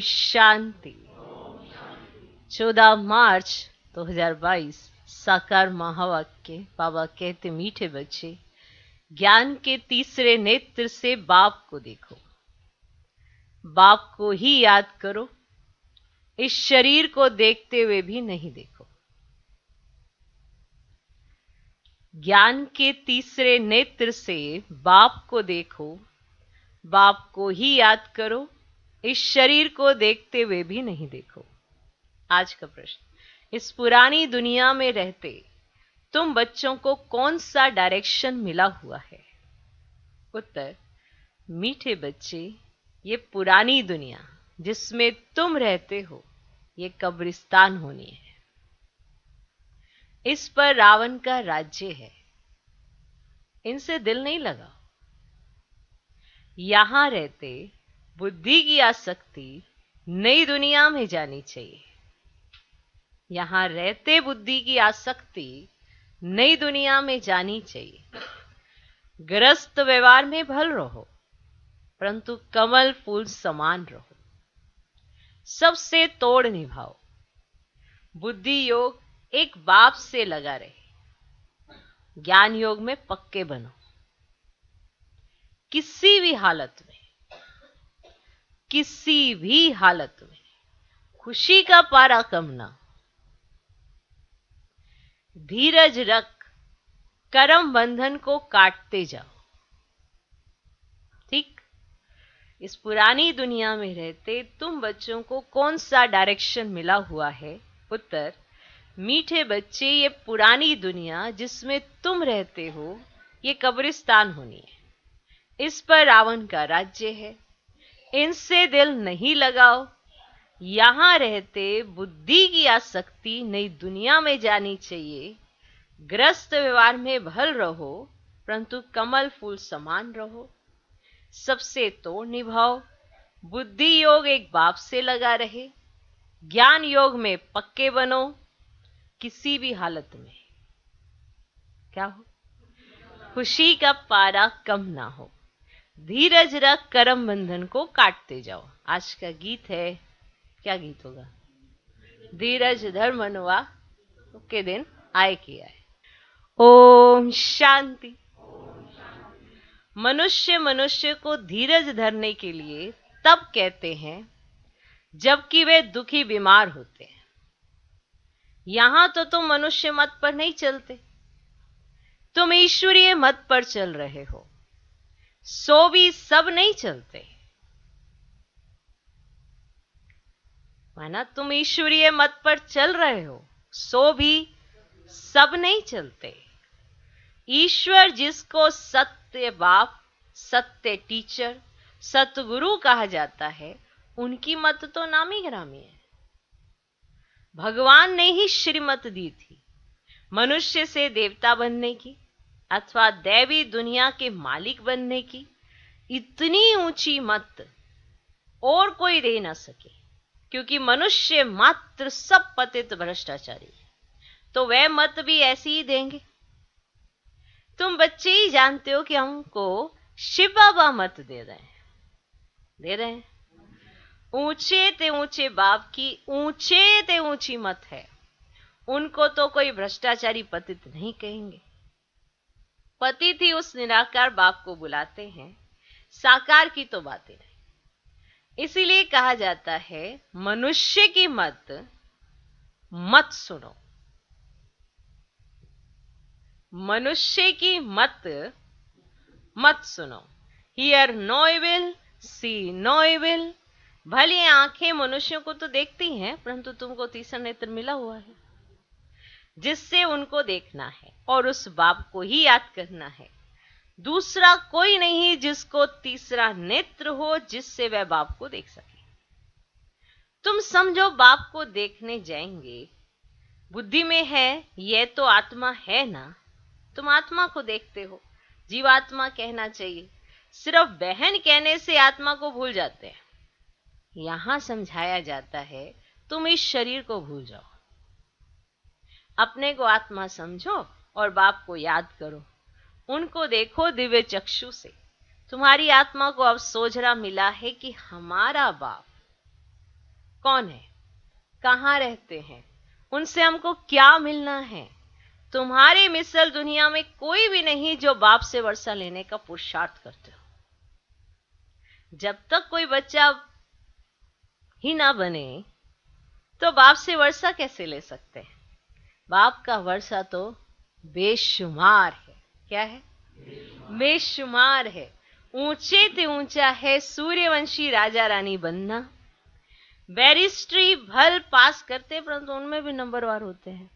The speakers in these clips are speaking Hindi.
शांति। 14 मार्च 2022 साकार महावाक्य। बाबा कहते, मीठे बच्चे, ज्ञान के तीसरे नेत्र से बाप को देखो, बाप को ही याद करो, इस शरीर को देखते हुए भी नहीं देखो। ज्ञान के तीसरे नेत्र से बाप को देखो, बाप को ही याद करो, इस शरीर को देखते हुए भी नहीं देखो। आज का प्रश्न, इस पुरानी दुनिया में रहते तुम बच्चों को कौन सा डायरेक्शन मिला हुआ है? उत्तर, मीठे बच्चे, ये पुरानी दुनिया जिसमें तुम रहते हो ये कब्रिस्तान होनी है। इस पर रावण का राज्य है, इनसे दिल नहीं लगाओ। यहां रहते बुद्धि की आसक्ति नई दुनिया में जानी चाहिए। यहां रहते बुद्धि की आसक्ति नई दुनिया में जानी चाहिए। ग्रस्त व्यवहार में भल रहो, परंतु कमल फूल समान रहो। सबसे तोड़ निभाओ। बुद्धि योग एक बाप से लगा रहे। ज्ञान योग में पक्के बनो। किसी भी हालत में, किसी भी हालत में खुशी का पारा कम ना। धीरज रख, कर्म बंधन को काटते जाओ। ठीक? इस पुरानी दुनिया में रहते तुम बच्चों को कौन सा डायरेक्शन मिला हुआ है? उत्तर, मीठे बच्चे, ये पुरानी दुनिया जिसमें तुम रहते हो ये कब्रिस्तान होनी है। इस पर रावण का राज्य है, इनसे दिल नहीं लगाओ। यहां रहते बुद्धि की आसक्ति नई दुनिया में जानी चाहिए। ग्रस्त व्यवहार में भल रहो, परंतु कमल फूल समान रहो। सबसे तोड़ निभाओ। बुद्धि योग एक बाप से लगा रहे। ज्ञान योग में पक्के बनो। किसी भी हालत में क्या हो? खुशी का पारा कम ना हो। धीरज रख, कर्म बंधन को काटते जाओ। आज का गीत है, क्या गीत होगा? धीरज धर मनवा के दिन आए कि आए। ओम शांति। मनुष्य को धीरज धरने के लिए तब कहते हैं जबकि वे दुखी बीमार होते हैं। यहां तो तुम मनुष्य मत पर नहीं चलते, तुम ईश्वरीय मत पर चल रहे हो। सो भी सब नहीं चलते, माना तुम ईश्वरीय मत पर चल रहे हो, सो भी सब नहीं चलते। ईश्वर जिसको सत्य बाप, सत्य टीचर, सतगुरु कहा जाता है, उनकी मत तो नामी ग्रामी है। भगवान ने ही श्रीमत दी थी मनुष्य से देवता बनने की अथवा दैवी दुनिया के मालिक बनने की। इतनी ऊंची मत और कोई दे ना सके, क्योंकि मनुष्य मात्र सब पतित भ्रष्टाचारी है, तो वह मत भी ऐसी ही देंगे। तुम बच्चे ही जानते हो कि हमको शिव बाबा मत दे रहे हैं। ऊंचे ते ऊंचे बाप की ऊंचे ते ऊंची मत है। उनको तो कोई भ्रष्टाचारी पतित नहीं कहेंगे। पतित ही उस निराकार बाप को बुलाते हैं, साकार की तो बातें नहीं। इसीलिए कहा जाता है मनुष्य की मत सुनो। मनुष्य की मत सुनो। Hear no evil, see no evil. भले आंखें मनुष्यों को तो देखती हैं, परंतु तुमको तीसरा नेत्र मिला हुआ है जिससे उनको देखना है और उस बाप को ही याद करना है। दूसरा कोई नहीं जिसको तीसरा नेत्र हो, जिससे वह बाप को देख सके। तुम समझो बाप को देखने जाएंगे, बुद्धि में है यह तो आत्मा है ना, तुम आत्मा को देखते हो। जीवात्मा कहना चाहिए, सिर्फ बहन कहने से आत्मा को भूल जाते हैं। यहां समझाया जाता है तुम इस शरीर को भूल जाओ, अपने को आत्मा समझो और बाप को याद करो। उनको देखो दिव्य चक्षु से। तुम्हारी आत्मा को अब सोझरा मिला है कि हमारा बाप कौन है, कहाँ रहते हैं, उनसे हमको क्या मिलना है। तुम्हारी मिसल दुनिया में कोई भी नहीं जो बाप से वर्षा लेने का पुरुषार्थ करते हो। जब तक कोई बच्चा ही ना बने तो बाप से वर्षा कैसे ले सकते हैं। बाप का वर्षा तो बेशुमार है। क्या है? बेशुमार है। ऊंचे से ऊंचा है सूर्यवंशी राजा रानी बनना। बैरिस्ट्री भल पास करते परंतु उनमें भी नंबरवार होते हैं।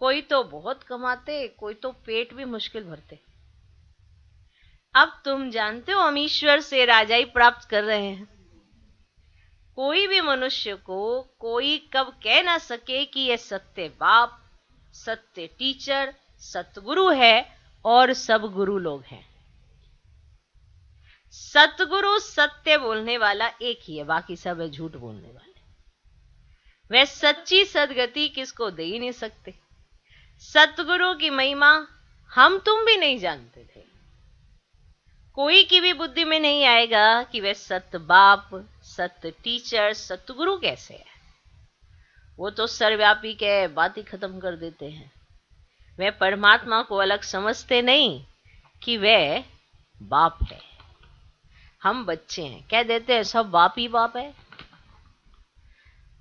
कोई तो बहुत कमाते, कोई तो पेट भी मुश्किल भरते। अब तुम जानते हो हम ईश्वर से राजाई प्राप्त कर रहे हैं। कोई भी मनुष्य को कोई कब कह ना सके कि ये सत्य बाप, सत्य टीचर, सतगुरु है और सब गुरु लोग हैं। सतगुरु सत्य बोलने वाला एक ही है, बाकी सब है झूठ बोलने वाले। वह सच्ची सदगति किसको दे ही नहीं सकते। सतगुरु की महिमा हम तुम भी नहीं जानते थे। कोई की भी बुद्धि में नहीं आएगा कि वह सत्य बाप, सत्य टीचर, सतगुरु कैसे है। वो तो सर्वव्यापी के बात ही खत्म कर देते हैं। वे परमात्मा को अलग समझते नहीं कि वह बाप है। हम बच्चे हैं, कह देते हैं सब बाप ही बाप है।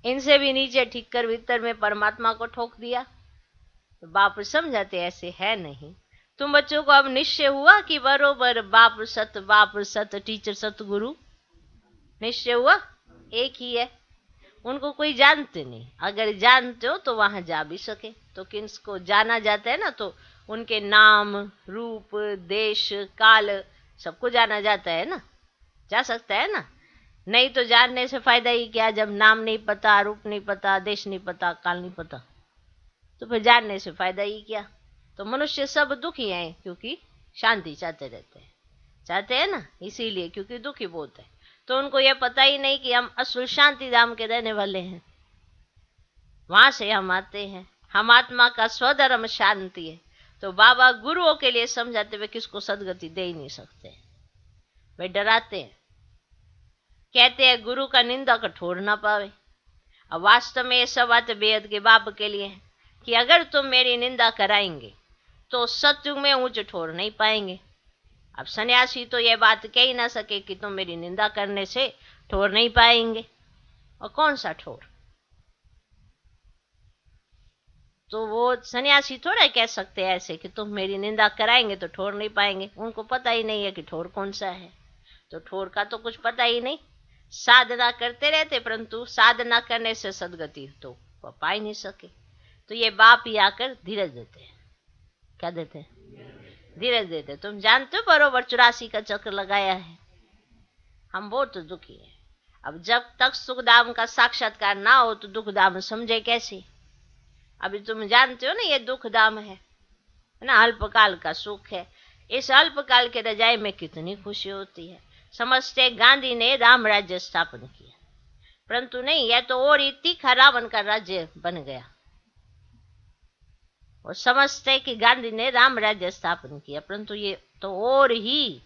इनसे भी नीचे ठीक कर भीतर में परमात्मा को ठोक दिया तो बाप समझाते ऐसे है नहीं। तुम बच्चों को अब निश्चय हुआ कि बरोबर बाप सत टीचर सतगुरु निश्चय हुआ एक ही है। उनको कोई जानते नहीं। अगर जानते हो तो वहां जा भी सके। तो किसको जाना जाता है ना, तो उनके नाम, रूप, देश, काल सबको जाना जाता है ना, जा सकता है ना। नहीं तो जानने से फायदा ही क्या, जब नाम नहीं पता, रूप नहीं पता, देश नहीं पता, काल नहीं पता, तो फिर जानने से फायदा ही क्या। तो मनुष्य सब दुखी हैं क्योंकि शांति चाहते रहते हैं, चाहते हैं ना, इसीलिए क्योंकि दुखी बहुत है। तो उनको यह पता ही नहीं कि हम असुर शांति धाम के रहने वाले हैं, वहां से हम आते हैं। हम आत्मा का स्वधर्म शांति है। तो बाबा गुरुओं के लिए समझाते हुए किसको सदगति दे ही नहीं सकते। वे डराते हैं, कहते हैं गुरु का निंदा कठोर ना पावे। अब वास्तव में ये सब बात बेहद के बाप के लिए है कि अगर तुम मेरी निंदा कराएंगे तो सत्युग में ऊंच ठोर नहीं पाएंगे। अब सन्यासी तो यह बात कह ही ना सके कि तुम मेरी निंदा करने से ठोर नहीं पाएंगे। और कौन सा ठोर? तो वो सन्यासी थोड़ा कह सकते हैं ऐसे कि तुम मेरी निंदा कराएंगे तो ठोर नहीं पाएंगे। उनको पता ही नहीं है कि ठोर कौन सा है। तो ठोर का तो कुछ पता ही नहीं। साधना करते रहते परंतु साधना करने से सदगति तो पा ही नहीं सके। तो ये बाप ही आकर धीरज देते हैं। क्या देते हैं? धीरज देते। तुम जानते हो बरोबर 84 का चक्र लगाया है। हम बहुत दुखी हैं। अब जब तक सुखधाम का साक्षात्कार ना हो तो दुखधाम समझे कैसे। अभी तुम जानते हो ना ये दुखधाम है ना, अल्पकाल का सुख है। इस अल्पकाल के रजाई में कितनी खुशी होती है। समझते गांधी ने राम राज्य स्थापन किया, परंतु नहीं, यह तो और ही तीखा रावण का राज्य बन गया। और समझते कि गांधी ने राम राज्य स्थापन किया, परंतु ये तो और ही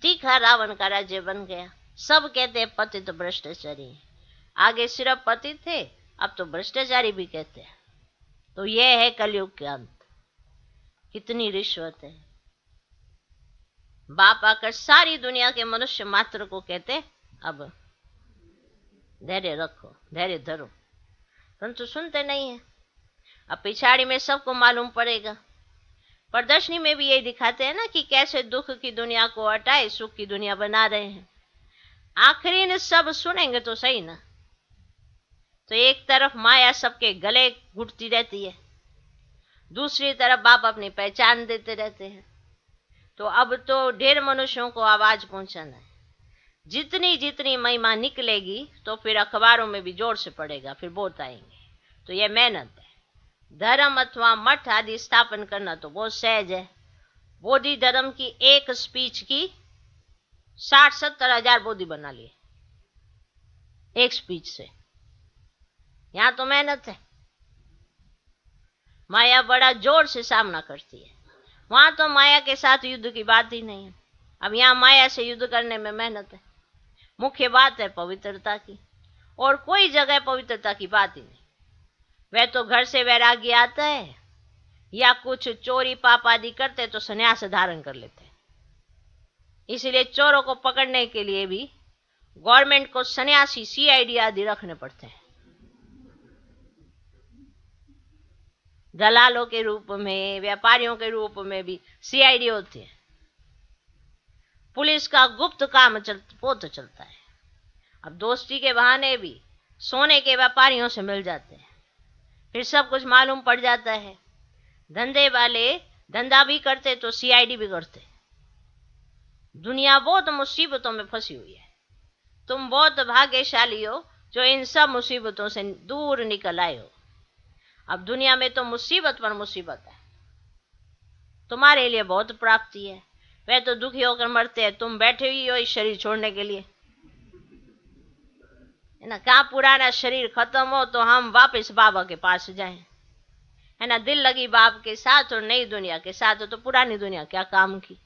तीखा रावण का राज्य बन गया। सब कहते हैं पतित तो भ्रष्टाचारी। आगे सिर्फ पतित थे, अब तो भ्रष्टाचारी भी कहते हैं। तो यह है कलयुग के अंत। कितनी रिश्वत है। बाप आकर सारी दुनिया के मनुष्य मात्र को कहते अब धैर्य रखो, धैर्य धरो, परंतु सुनते नहीं है। अब पिछाड़ी में सबको मालूम पड़ेगा। प्रदर्शनी में भी यही दिखाते हैं ना कि कैसे दुख की दुनिया को हटाए सुख की दुनिया बना रहे हैं। आखिरी ने सब सुनेंगे तो सही ना। तो एक तरफ माया सबके गले घुटती रहती है, दूसरी तरफ बाप अपनी पहचान देते रहते हैं। तो अब तो ढेर मनुष्यों को आवाज पहुंचाना है। जितनी जितनी महिमा निकलेगी तो फिर अखबारों में भी जोर से पड़ेगा, फिर बहुत आएंगे। तो यह मेहनत है। धर्म अथवा मठ आदि स्थापन करना तो बहुत सहज है। बोधि धर्म की एक स्पीच की 60-70 हजार बोधि बना लिए एक स्पीच से। यहां तो मेहनत है। माया बड़ा जोर से सामना करती है। वहां तो माया के साथ युद्ध की बात ही नहीं है। अब यहां माया से युद्ध करने में मेहनत है। मुख्य बात है पवित्रता की। और कोई जगह पवित्रता की बात ही नहीं। वह तो घर से वैराग्य आता है, या कुछ चोरी पाप आदि करते तो संन्यास धारण कर लेते हैं। इसलिए चोरों को पकड़ने के लिए भी गवर्नमेंट को सन्यासी सीआईडी आदि रखने पड़ते हैं। दलालों के रूप में, व्यापारियों के रूप में भी सीआईडी होती है। पुलिस का गुप्त काम वो तो चलता है। अब दोस्ती के बहाने भी सोने के व्यापारियों से मिल जाते हैं, फिर सब कुछ मालूम पड़ जाता है। धंधे वाले धंधा भी करते तो सीआईडी भी करते। दुनिया बहुत मुसीबतों में फंसी हुई है। तुम बहुत भाग्यशाली हो जो इन सब मुसीबतों से दूर निकल आए हो। अब दुनिया में तो मुसीबत पर मुसीबत है। तुम्हारे लिए बहुत प्राप्ति है। वे तो दुखी होकर मरते हैं, तुम बैठे ही हो इस शरीर छोड़ने के लिए, है ना। कहाँ पुराना शरीर खत्म हो तो हम वापस बाबा के पास जाएं, है ना। दिल लगी बाप के साथ और नई दुनिया के साथ, तो पुरानी दुनिया क्या काम की।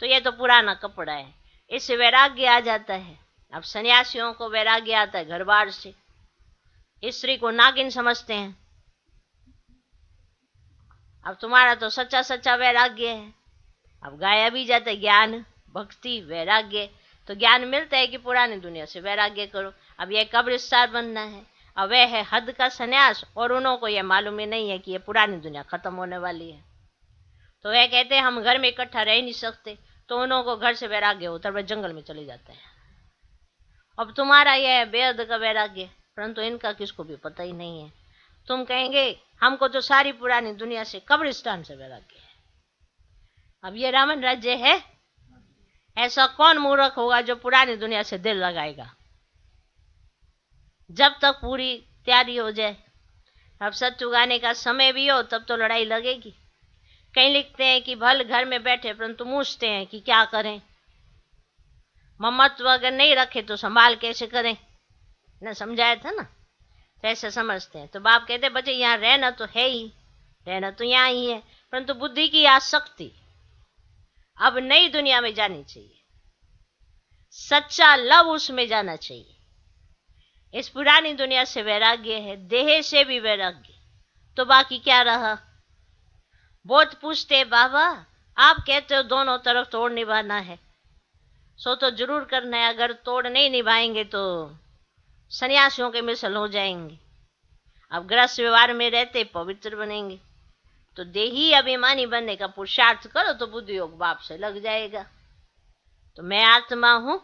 तो ये तो पुराना कपड़ा है, इससे वैराग्य आ जाता है। अब सन्यासियों को वैराग्य आता है घर बार से। स्त्री को नागिन समझते हैं। अब तुम्हारा तो सच्चा सच्चा वैराग्य है। अब गाया भी जाता है ज्ञान भक्ति वैराग्य, तो ज्ञान मिलता है कि पुरानी दुनिया से वैराग्य करो। अब यह कब्रिस्तान बनना है। अब वह है हद का सन्यास, और उन्हों को यह मालूम ही नहीं है कि यह पुरानी दुनिया खत्म होने वाली है। तो वह कहते हैं हम घर में इकट्ठा रह नहीं सकते, तो उन्हों को घर से वैराग्य होता है, वह जंगल में चले जाते हैं। अब तुम्हारा यह है बेहद का वैराग्य, परंतु इनका किसको भी पता ही नहीं है। तुम कहेंगे हमको तो सारी पुरानी दुनिया से कब्रिस्तान से वैराग्य है। अब ये रावण राज्य है। ऐसा कौन मूर्ख होगा जो पुरानी दुनिया से दिल लगाएगा। जब तक पूरी तैयारी हो जाए। अब सत्य उगाने का समय भी हो तब तो लड़ाई लगेगी। कहीं लिखते हैं कि भल घर में बैठे परंतु मूछते हैं कि क्या करें। ममत्व अगर नहीं रखे तो संभाल कैसे करें, ना समझाया था ना। तो ऐसे समझते हैं। तो बाप कहते बच्चे यहाँ रहना तो है ही, रहना तो यहाँ ही है, परंतु बुद्धि की आसक्ति अब नई दुनिया में जानी चाहिए। सच्चा लव उसमें जाना चाहिए। इस पुरानी दुनिया से वैराग्य है, देह से भी वैराग्य, तो बाकी क्या रहा। बहुत पूछते बाबा आप कहते हो दोनों तरफ तोड़ निभाना है, सो तो जरूर करना है। अगर तोड़ नहीं निभाएंगे तो सन्यासियों के मिसल हो जाएंगे। अब गृहस्थ व्यवहार में रहते पवित्र बनेंगे। तो देही अभिमानी बनने का पुरुषार्थ करो तो बुद्धि योग बाप से लग जाएगा। तो मैं आत्मा हूं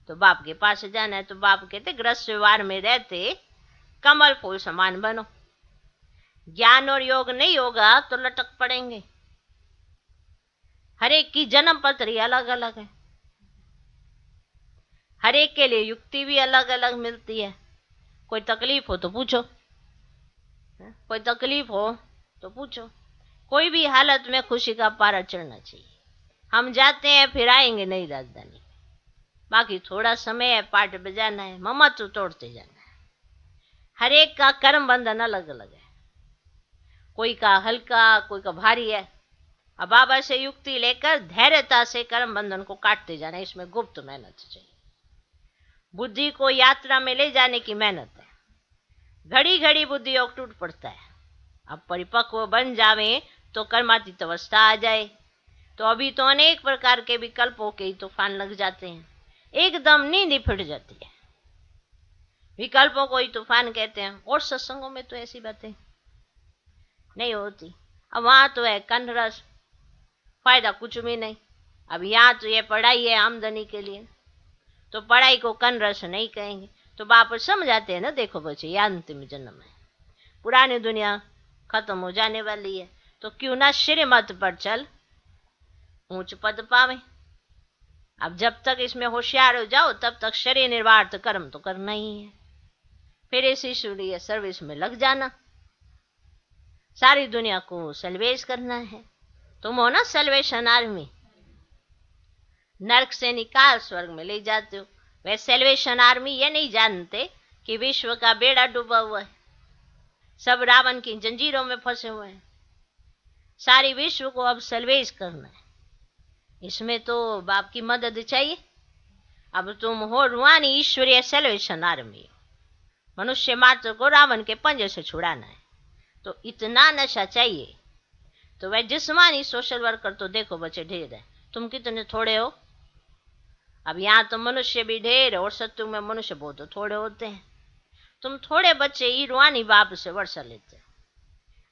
तो बाप के पास जाना है। तो बाप कहते गृहस्थ व्यवहार में रहते कमल फूल समान बनो। ज्ञान और योग नहीं होगा तो लटक पड़ेंगे। हर एक की जन्म पत्री अलग अलग है। हर एक के लिए युक्ति भी अलग अलग मिलती है। कोई तकलीफ हो तो पूछो, कोई तकलीफ हो तो पूछो। कोई भी हालत में खुशी का पारा चढ़ना चाहिए। हम जाते हैं फिर आएंगे नई राजधानी। बाकी थोड़ा समय है, पाठ बजाना है, ममत्व तोड़ते जाना है। हर एक का कर्म बंधन अलग अलग है। कोई का हल्का कोई का भारी है। अब बाबा से युक्ति लेकर धैर्यता से कर्म बंधन को काटते जाना है। इसमें गुप्त मेहनत चाहिए। बुद्धि को यात्रा में ले जाने की मेहनत है। घड़ी घड़ी बुद्धि योग टूट पड़ता है। अब परिपक्व बन जावे तो कर्मातीत अवस्था आ जाए। तो अभी तो अनेक प्रकार के विकल्पों के ही तूफान लग जाते हैं। एकदम नींद फिट जाती है। विकल्पों को ही तूफान कहते हैं। और सत्संगों में तो ऐसी बातें नहीं होती। अब वहां तो है कन्नरस, फायदा कुछ भी नहीं। अब यहाँ तो ये पढ़ाई है आमदनी के लिए, तो पढ़ाई को कन्नरस नहीं कहेंगे। तो बाप समझाते हैं ना, देखो बच्चे ये अंतिम जन्म है, पुरानी दुनिया खत्म हो जाने वाली है, तो क्यों ना श्रीमत पर चल ऊंच पद पावे। अब जब तक इसमें होशियार हो जाओ तब तक शरीर निर्वाह कर्म तो करना ही है। फिर इस ईश्वरीय सर्विस में लग जाना। सारी दुनिया को सल्वेश करना है। तुम हो ना सल्वेशन आर्मी। नर्क से निकाल स्वर्ग में ले जाते हो। वे सल्वेशन आर्मी ये नहीं जानते कि विश्व का बेड़ा डूबा हुआ है। सब रावण की जंजीरों में फंसे हुए हैं। सारी विश्व को अब सल्वेश करना है। इसमें तो बाप की मदद चाहिए। अब तुम हो रूहानी ईश्वरीय सल्वेशन आर्मी। मनुष्य मात्र को रावण के पंजे से छुड़ाना है। तो इतना नशा चाहिए। तो वह जिस्मानी सोशल वर्कर तो देखो बच्चे ढेर है, तुम कितने थोड़े हो। अब यहाँ तो मनुष्य भी ढेर है और सत्युग में मनुष्य बहुत थोड़े होते हैं। तुम थोड़े बच्चे ही रूहानी बाप से वर्षा लेते हैं।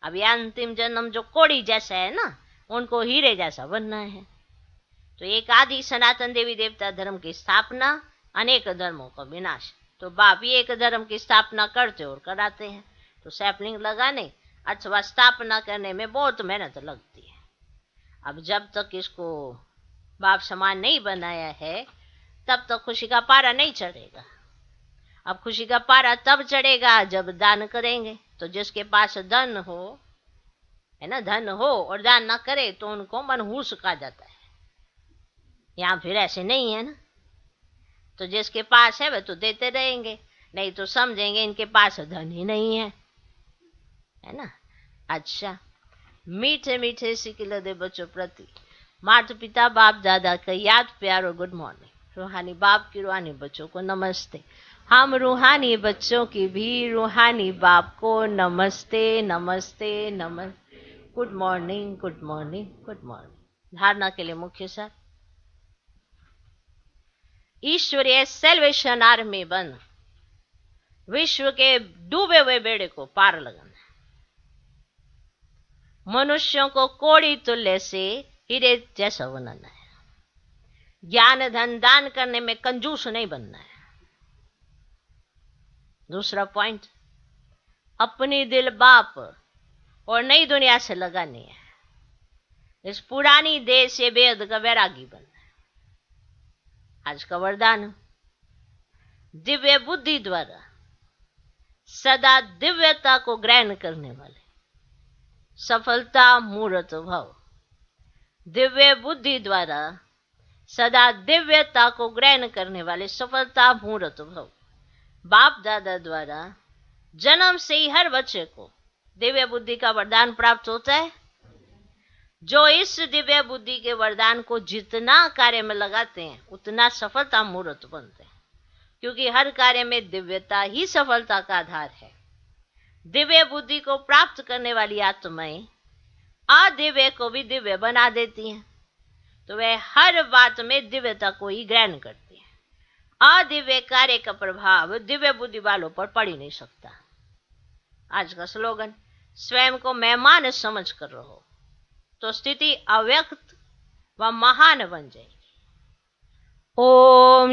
अब यह अंतिम जन्म जो कोड़ी जैसा है ना, उनको हीरे जैसा बनना है। तो एक आदि सनातन देवी देवता धर्म की स्थापना, अनेक धर्मों का विनाश। तो बाप ही एक धर्म की स्थापना करते और कराते हैं। तो सैपलिंग लगाने अथवा स्थापना करने में बहुत मेहनत लगती है। अब जब तक इसको बाप समान नहीं बनाया है तब तक खुशी का पारा नहीं चढ़ेगा। अब खुशी का पारा तब चढ़ेगा जब दान करेंगे। तो जिसके पास धन हो, है ना, धन हो और दान ना करे तो उनको मनहूस कहा जाता है। यहाँ फिर ऐसे नहीं है ना। तो जिसके पास है वह तो देते रहेंगे, नहीं तो समझेंगे इनके पास धन ही नहीं है ना। अच्छा, मीठे मीठे सिकिल दे बच्चों प्रति माता पिता बाप दादा का याद प्यार और गुड मॉर्निंग। रूहानी बाप की रूहानी बच्चों को नमस्ते। हम रूहानी बच्चों की भी रूहानी बाप को नमस्ते नमस्ते नमस्ते। Good morning good morning good morning. धारणा के लिए मुख्य सार, ईश्वरीय सेल्वेशन आर्मी बन विश्व के डूबे हुए बेड़े को पार लगाना। मनुष्यों को कोड़ी तुल्य से हीरे जैसा बनाना है। ज्ञान धन दान करने में कंजूस नहीं बनना है। दूसरा पॉइंट, अपनी दिल बाप और नई दुनिया से लगानी है। इस पुरानी देह से बेहद का वैरागी बनना है। आज का वरदान, दिव्य बुद्धि द्वारा सदा दिव्यता को ग्रहण करने वाले सफलता मूर्त भव। दिव्य बुद्धि द्वारा सदा दिव्यता को ग्रहण करने वाले सफलता मूर्त भव। बाप दादा द्वारा जन्म से ही हर बच्चे को दिव्य बुद्धि का वरदान प्राप्त होता है। जो इस दिव्य बुद्धि के वरदान को जितना कार्य में लगाते हैं उतना सफलता मूर्त बनते हैं, क्योंकि हर कार्य में दिव्यता ही सफलता का आधार है। दिव्य बुद्धि को प्राप्त करने वाली आत्माएं अदिव्य को भी दिव्य बना देती हैं। तो वह हर बात में दिव्यता को ही ग्रहण करती है। अदिव्य कार्य का प्रभाव दिव्य बुद्धि वालों पर पड़ ही नहीं सकता। आज का स्लोगन, स्वयं को मेहमान समझ कर रहो तो स्थिति अव्यक्त व महान बन जाएगी। ओम